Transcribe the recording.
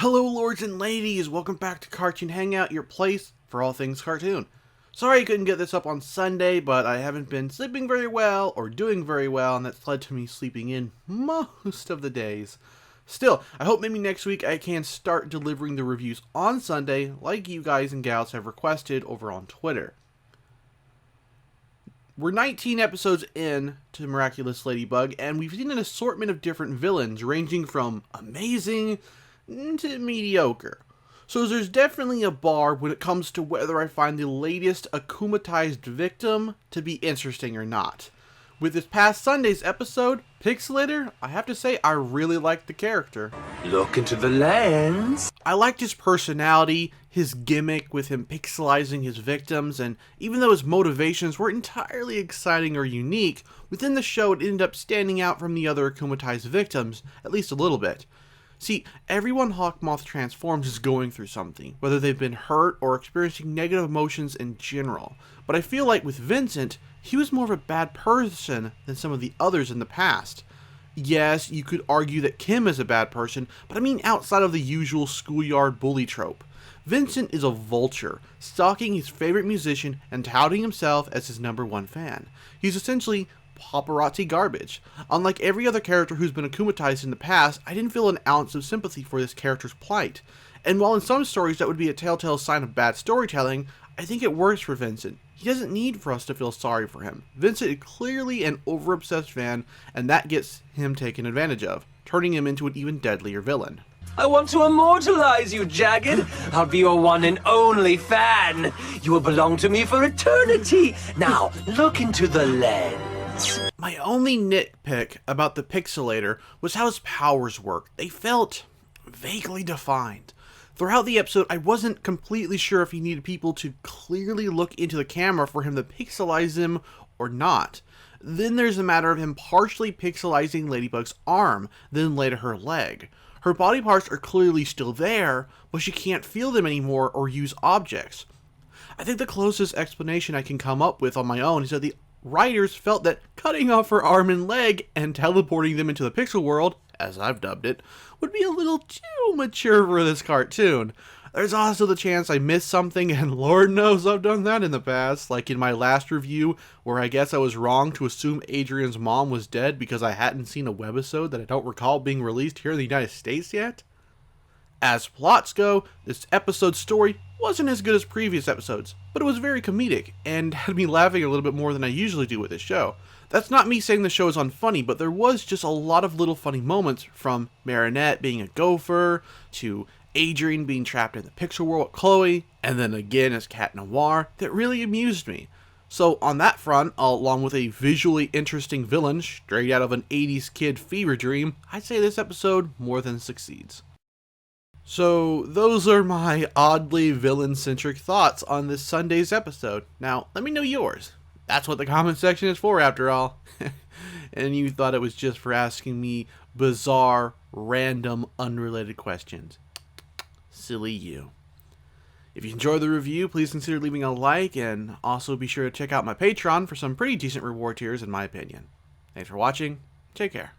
Hello lords and ladies, welcome back to Cartoon Hangout, your place for all things cartoon. Sorry I couldn't get this up on Sunday, but I haven't been sleeping very well or doing very well, and that's led to me sleeping in most of the days. Still, I hope maybe next week I can start delivering the reviews on Sunday like you guys and gals have requested over on Twitter. We're 19 episodes in to Miraculous Ladybug, and we've seen an assortment of different villains ranging from amazing to mediocre. So there's definitely a bar when it comes to whether I find the latest akumatized victim to be interesting or not. With this past Sunday's episode, Pixelator, I have to say I really liked the character. Look into the lens. I liked his personality, his gimmick with him pixelizing his victims, and even though his motivations weren't entirely exciting or unique, within the show it ended up standing out from the other akumatized victims, at least a little bit. See, everyone Hawkmoth transforms is going through something, whether they've been hurt or experiencing negative emotions in general. But I feel like with Vincent, he was more of a bad person than some of the others in the past. Yes, you could argue that Kim is a bad person, but I mean outside of the usual schoolyard bully trope. Vincent is a vulture, stalking his favorite musician and touting himself as his #1 fan. He's essentially paparazzi garbage. Unlike every other character who's been akumatized in the past, I didn't feel an ounce of sympathy for this character's plight. And while in some stories that would be a telltale sign of bad storytelling, I think it works for Vincent. He doesn't need for us to feel sorry for him. Vincent is clearly an over-obsessed fan, and that gets him taken advantage of, turning him into an even deadlier villain. I want to immortalize you, Jagged. I'll be your one and only fan. You will belong to me for eternity. Now, look into the lens. My only nitpick about the Pixelator was how his powers worked. They felt vaguely defined. Throughout the episode, I wasn't completely sure if he needed people to clearly look into the camera for him to pixelize him or not. Then there's the matter of him partially pixelizing Ladybug's arm, then later her leg. Her body parts are clearly still there, but she can't feel them anymore or use objects. I think the closest explanation I can come up with on my own is that the writers felt that cutting off her arm and leg and teleporting them into the pixel world, as I've dubbed it, would be a little too mature for this cartoon. There's also the chance I missed something, and Lord knows I've done that in the past, like in my last review, where I guess I was wrong to assume Adrian's mom was dead because I hadn't seen a webisode that I don't recall being released here in the United States yet. As plots go, this episode's story wasn't as good as previous episodes, but it was very comedic, and had me laughing a little bit more than I usually do with this show. That's not me saying the show is unfunny, but there was just a lot of little funny moments, from Marinette being a gopher, to Adrian being trapped in the pixel world with Chloe, and then again as Cat Noir, that really amused me. So on that front, along with a visually interesting villain straight out of an 80s kid fever dream, I'd say this episode more than succeeds. So those are my oddly villain-centric thoughts on this Sunday's episode. Now, let me know yours. That's what the comment section is for, after all. And you thought it was just for asking me bizarre, random, unrelated questions. Silly you. If you enjoyed the review, please consider leaving a like, and also be sure to check out my Patreon for some pretty decent reward tiers in my opinion. Thanks for watching. Take care.